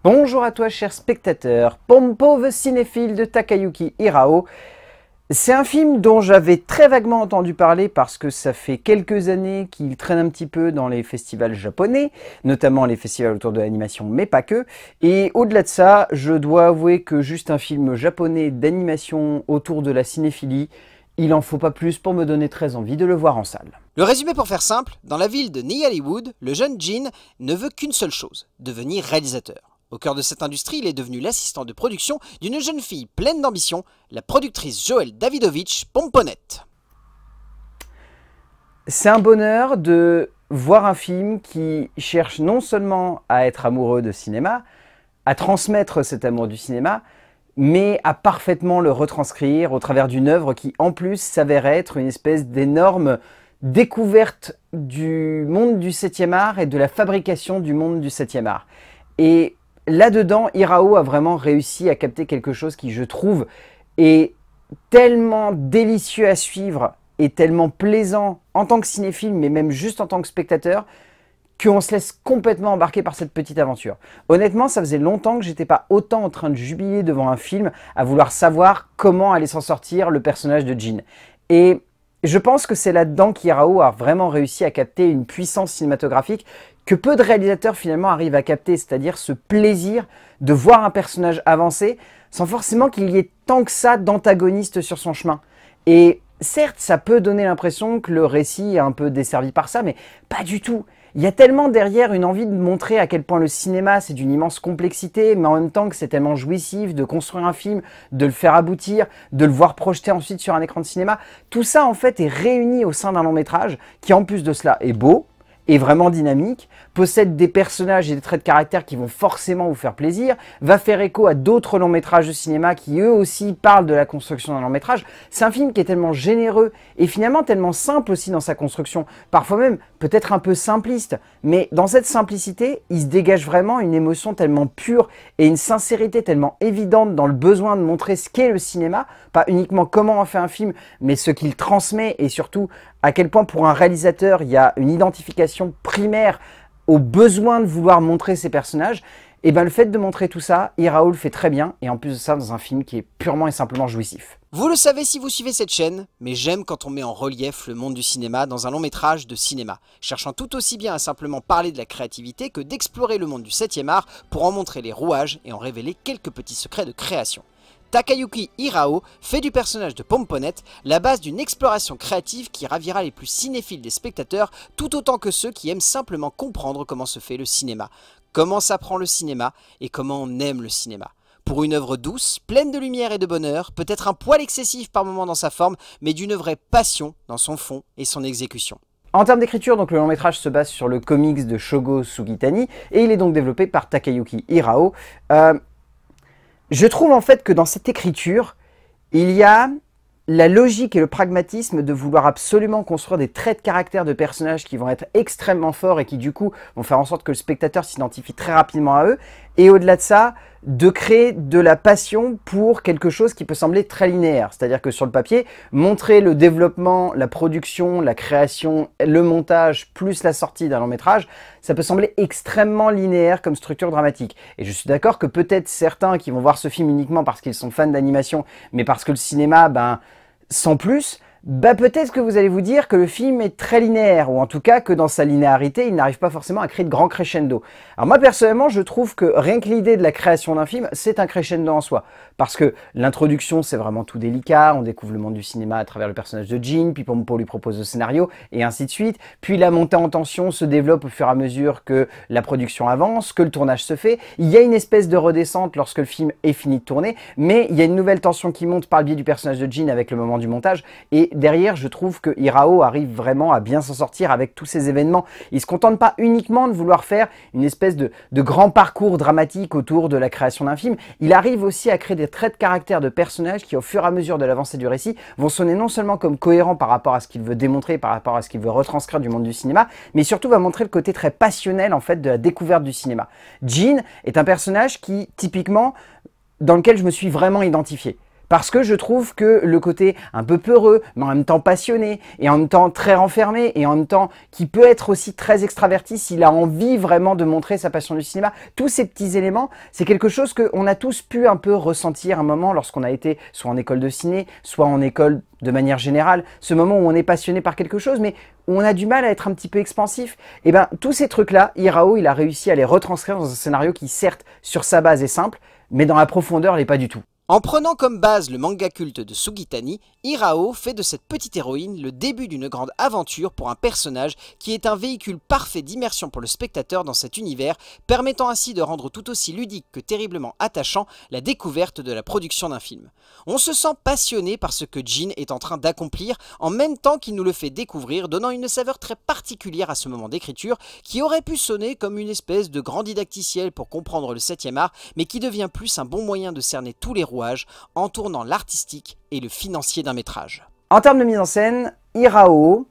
Bonjour à toi cher spectateur, Pompo the cinéphile de Takayuki Hirao. C'est un film dont j'avais très vaguement entendu parler parce que ça fait quelques années qu'il traîne un petit peu dans les festivals japonais, notamment les festivals autour de l'animation, mais pas que. Et au-delà de ça, je dois avouer que juste un film japonais d'animation autour de la cinéphilie, il en faut pas plus pour me donner très envie de le voir en salle. Le résumé pour faire simple, dans la ville de New Hollywood, le jeune Jin ne veut qu'une seule chose, devenir réalisateur. Au cœur de cette industrie, il est devenu l'assistant de production d'une jeune fille pleine d'ambition, la productrice Joëlle Davidovich Pomponette. C'est un bonheur de voir un film qui cherche non seulement à être amoureux de cinéma, à transmettre cet amour du cinéma, mais à parfaitement le retranscrire au travers d'une œuvre qui en plus s'avère être une espèce d'énorme découverte du monde du 7e art et de la fabrication du monde du 7e art. Et là-dedans, Hirao a vraiment réussi à capter quelque chose qui, je trouve, est tellement délicieux à suivre et tellement plaisant en tant que cinéphile, mais même juste en tant que spectateur, qu'on se laisse complètement embarquer par cette petite aventure. Honnêtement, ça faisait longtemps que j'étais pas autant en train de jubiler devant un film, à vouloir savoir comment allait s'en sortir le personnage de Jin. Et je pense que c'est là-dedans qu'Hirao a vraiment réussi à capter une puissance cinématographique que peu de réalisateurs finalement arrivent à capter, c'est-à-dire ce plaisir de voir un personnage avancer sans forcément qu'il y ait tant que ça d'antagonistes sur son chemin. Et certes, ça peut donner l'impression que le récit est un peu desservi par ça, mais pas du tout. Il y a tellement derrière une envie de montrer à quel point le cinéma c'est d'une immense complexité, mais en même temps que c'est tellement jouissif de construire un film, de le faire aboutir, de le voir projeté ensuite sur un écran de cinéma. Tout ça en fait est réuni au sein d'un long métrage qui en plus de cela est beau, est vraiment dynamique, possède des personnages et des traits de caractère qui vont forcément vous faire plaisir, va faire écho à d'autres longs métrages de cinéma qui eux aussi parlent de la construction d'un long métrage. C'est un film qui est tellement généreux et finalement tellement simple aussi dans sa construction, parfois même peut-être un peu simpliste, mais dans cette simplicité, il se dégage vraiment une émotion tellement pure et une sincérité tellement évidente dans le besoin de montrer ce qu'est le cinéma, pas uniquement comment on fait un film, mais ce qu'il transmet et surtout à quel point pour un réalisateur il y a une identification primaire au besoin de vouloir montrer ses personnages. Et bien le fait de montrer tout ça, Hirao le fait très bien et en plus de ça dans un film qui est purement et simplement jouissif. Vous le savez si vous suivez cette chaîne, mais j'aime quand on met en relief le monde du cinéma dans un long métrage de cinéma, cherchant tout aussi bien à simplement parler de la créativité que d'explorer le monde du 7e art pour en montrer les rouages et en révéler quelques petits secrets de création. Takayuki Hirao fait du personnage de Pomponette la base d'une exploration créative qui ravira les plus cinéphiles des spectateurs tout autant que ceux qui aiment simplement comprendre comment se fait le cinéma, comment s'apprend le cinéma et comment on aime le cinéma. Pour une œuvre douce, pleine de lumière et de bonheur, peut-être un poil excessif par moments dans sa forme, mais d'une vraie passion dans son fond et son exécution. En termes d'écriture, donc le long métrage se base sur le comics de Shogo Sugitani et il est donc développé par Takayuki Hirao. Je trouve en fait que dans cette écriture, il y a la logique et le pragmatisme de vouloir absolument construire des traits de caractère de personnages qui vont être extrêmement forts et qui du coup vont faire en sorte que le spectateur s'identifie très rapidement à eux. Et au-delà de ça, de créer de la passion pour quelque chose qui peut sembler très linéaire. C'est-à-dire que sur le papier, montrer le développement, la production, la création, le montage, plus la sortie d'un long métrage, ça peut sembler extrêmement linéaire comme structure dramatique. Et je suis d'accord que peut-être certains qui vont voir ce film uniquement parce qu'ils sont fans d'animation, mais parce que le cinéma, sans plus, peut-être que vous allez vous dire que le film est très linéaire, ou en tout cas que dans sa linéarité, il n'arrive pas forcément à créer de grands crescendo. Alors moi personnellement, je trouve que rien que l'idée de la création d'un film, c'est un crescendo en soi. Parce que l'introduction, c'est vraiment tout délicat, on découvre le monde du cinéma à travers le personnage de Jin, puis Pompo lui propose le scénario, et ainsi de suite. Puis la montée en tension se développe au fur et à mesure que la production avance, que le tournage se fait. Il y a une espèce de redescente lorsque le film est fini de tourner, mais il y a une nouvelle tension qui monte par le biais du personnage de Jin avec le moment du montage, et derrière, je trouve que Hirao arrive vraiment à bien s'en sortir avec tous ces événements. Il ne se contente pas uniquement de vouloir faire une espèce de grand parcours dramatique autour de la création d'un film. Il arrive aussi à créer des traits de caractère de personnages qui, au fur et à mesure de l'avancée du récit, vont sonner non seulement comme cohérents par rapport à ce qu'il veut démontrer, par rapport à ce qu'il veut retranscrire du monde du cinéma, mais surtout va montrer le côté très passionnel en fait de la découverte du cinéma. Jin est un personnage qui, typiquement, dans lequel je me suis vraiment identifié. Parce que je trouve que le côté un peu peureux, mais en même temps passionné, et en même temps très renfermé, et en même temps qui peut être aussi très extraverti s'il a envie vraiment de montrer sa passion du cinéma, tous ces petits éléments, c'est quelque chose qu'on a tous pu un peu ressentir un moment lorsqu'on a été soit en école de ciné, soit en école de manière générale, ce moment où on est passionné par quelque chose, mais où on a du mal à être un petit peu expansif. Et bien, tous ces trucs-là, Hirao, il a réussi à les retranscrire dans un scénario qui, certes, sur sa base est simple, mais dans la profondeur, l'est pas du tout. En prenant comme base le manga culte de Sugitani, Hirao fait de cette petite héroïne le début d'une grande aventure pour un personnage qui est un véhicule parfait d'immersion pour le spectateur dans cet univers, permettant ainsi de rendre tout aussi ludique que terriblement attachant la découverte de la production d'un film. On se sent passionné par ce que Jin est en train d'accomplir en même temps qu'il nous le fait découvrir, donnant une saveur très particulière à ce moment d'écriture qui aurait pu sonner comme une espèce de grand didacticiel pour comprendre le 7e art, mais qui devient plus un bon moyen de cerner tous les rouages en tournant l'artistique et le financier d'un métrage. En termes de mise en scène, Hirao,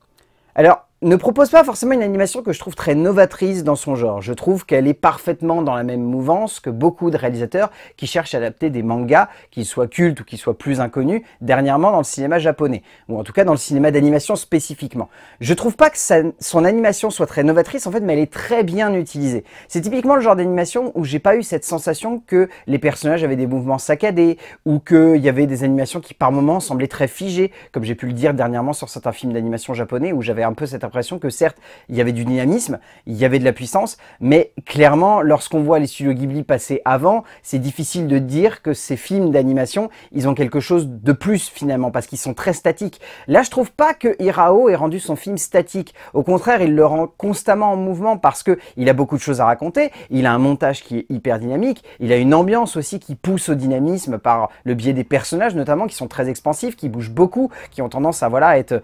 alors, ne propose pas forcément une animation que je trouve très novatrice dans son genre. Je trouve qu'elle est parfaitement dans la même mouvance que beaucoup de réalisateurs qui cherchent à adapter des mangas, qu'ils soient cultes ou qu'ils soient plus inconnus, dernièrement dans le cinéma japonais, ou en tout cas dans le cinéma d'animation spécifiquement. Je trouve pas que son animation soit très novatrice, en fait, mais elle est très bien utilisée. C'est typiquement le genre d'animation où j'ai pas eu cette sensation que les personnages avaient des mouvements saccadés, ou qu'il y avait des animations qui par moments semblaient très figées, comme j'ai pu le dire dernièrement sur certains films d'animation japonais, où j'avais un peu cette impression que certes, il y avait du dynamisme, il y avait de la puissance, mais clairement, lorsqu'on voit les studios Ghibli passer avant, c'est difficile de dire que ces films d'animation, ils ont quelque chose de plus finalement, parce qu'ils sont très statiques. Là, je trouve pas que Hirao ait rendu son film statique. Au contraire, il le rend constamment en mouvement parce que il a beaucoup de choses à raconter, il a un montage qui est hyper dynamique, il a une ambiance aussi qui pousse au dynamisme par le biais des personnages notamment, qui sont très expansifs, qui bougent beaucoup, qui ont tendance à voilà, être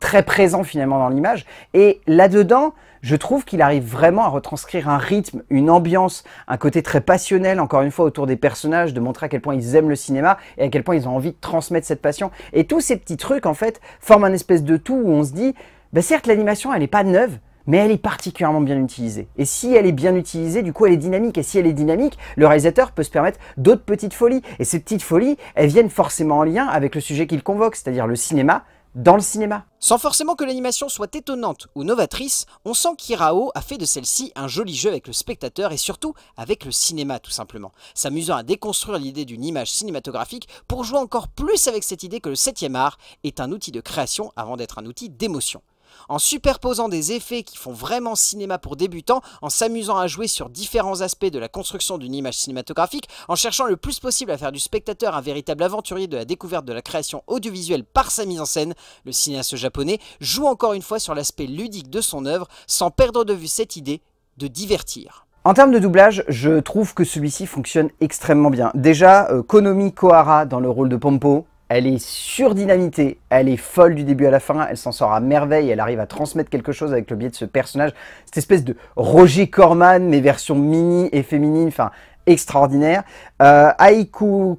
très présent finalement dans l'image, et là-dedans, je trouve qu'il arrive vraiment à retranscrire un rythme, une ambiance, un côté très passionnel, encore une fois, autour des personnages, de montrer à quel point ils aiment le cinéma et à quel point ils ont envie de transmettre cette passion. Et tous ces petits trucs, en fait, forment un espèce de tout où on se dit, bah certes, l'animation, elle n'est pas neuve, mais elle est particulièrement bien utilisée. Et si elle est bien utilisée, du coup, elle est dynamique. Et si elle est dynamique, le réalisateur peut se permettre d'autres petites folies. Et ces petites folies, elles viennent forcément en lien avec le sujet qu'il convoque, c'est-à-dire le cinéma, dans le cinéma. Sans forcément que l'animation soit étonnante ou novatrice, on sent qu'Hirao a fait de celle-ci un joli jeu avec le spectateur et surtout avec le cinéma tout simplement, s'amusant à déconstruire l'idée d'une image cinématographique pour jouer encore plus avec cette idée que le 7e art est un outil de création avant d'être un outil d'émotion. En superposant des effets qui font vraiment cinéma pour débutants, en s'amusant à jouer sur différents aspects de la construction d'une image cinématographique, en cherchant le plus possible à faire du spectateur un véritable aventurier de la découverte de la création audiovisuelle par sa mise en scène, le cinéaste japonais joue encore une fois sur l'aspect ludique de son œuvre sans perdre de vue cette idée de divertir. En termes de doublage, je trouve que celui-ci fonctionne extrêmement bien. Déjà, Konomi Kohara dans le rôle de Pompo, elle est surdynamité, elle est folle du début à la fin, elle s'en sort à merveille, elle arrive à transmettre quelque chose avec le biais de ce personnage, cette espèce de Roger Corman, mais version mini et féminine, enfin extraordinaire. Aiku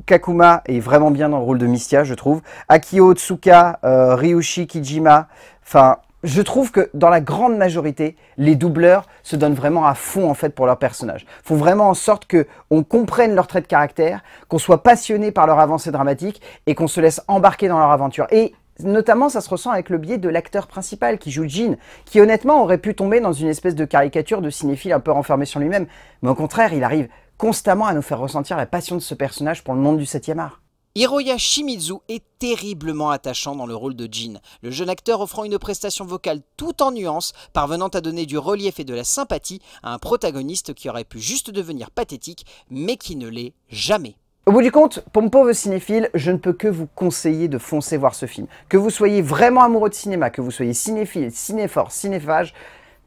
Kakuma est vraiment bien dans le rôle de Mistia, je trouve. Akio Tsuka, Ryushi Kijima, enfin... Je trouve que dans la grande majorité, les doubleurs se donnent vraiment à fond en fait pour leur personnage. Font vraiment en sorte qu'on comprenne leurs traits de caractère, qu'on soit passionné par leur avancée dramatique et qu'on se laisse embarquer dans leur aventure. Et notamment, ça se ressent avec le biais de l'acteur principal qui joue Jin, qui honnêtement aurait pu tomber dans une espèce de caricature de cinéphile un peu renfermé sur lui-même. Mais au contraire, il arrive constamment à nous faire ressentir la passion de ce personnage pour le monde du 7e art. Hiroya Shimizu est terriblement attachant dans le rôle de Jin, le jeune acteur offrant une prestation vocale tout en nuances, parvenant à donner du relief et de la sympathie à un protagoniste qui aurait pu juste devenir pathétique, mais qui ne l'est jamais. Au bout du compte, pour mon pauvre cinéphile, je ne peux que vous conseiller de foncer voir ce film. Que vous soyez vraiment amoureux de cinéma, que vous soyez cinéphile, cinéphore, cinéphage,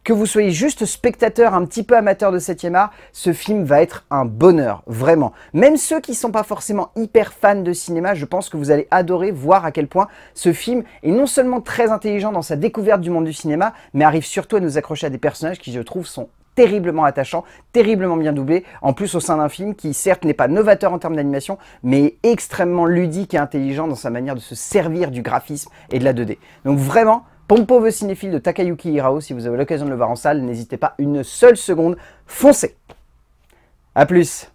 que vous soyez juste spectateur, un petit peu amateur de 7e art, ce film va être un bonheur, vraiment. Même ceux qui ne sont pas forcément hyper fans de cinéma, je pense que vous allez adorer voir à quel point ce film est non seulement très intelligent dans sa découverte du monde du cinéma, mais arrive surtout à nous accrocher à des personnages qui, je trouve, sont terriblement attachants, terriblement bien doublés, en plus au sein d'un film qui certes n'est pas novateur en termes d'animation, mais extrêmement ludique et intelligent dans sa manière de se servir du graphisme et de la 2D. Donc vraiment, pour mon pauvre cinéphile de Takayuki Hirao, si vous avez l'occasion de le voir en salle, n'hésitez pas une seule seconde, foncez. A plus.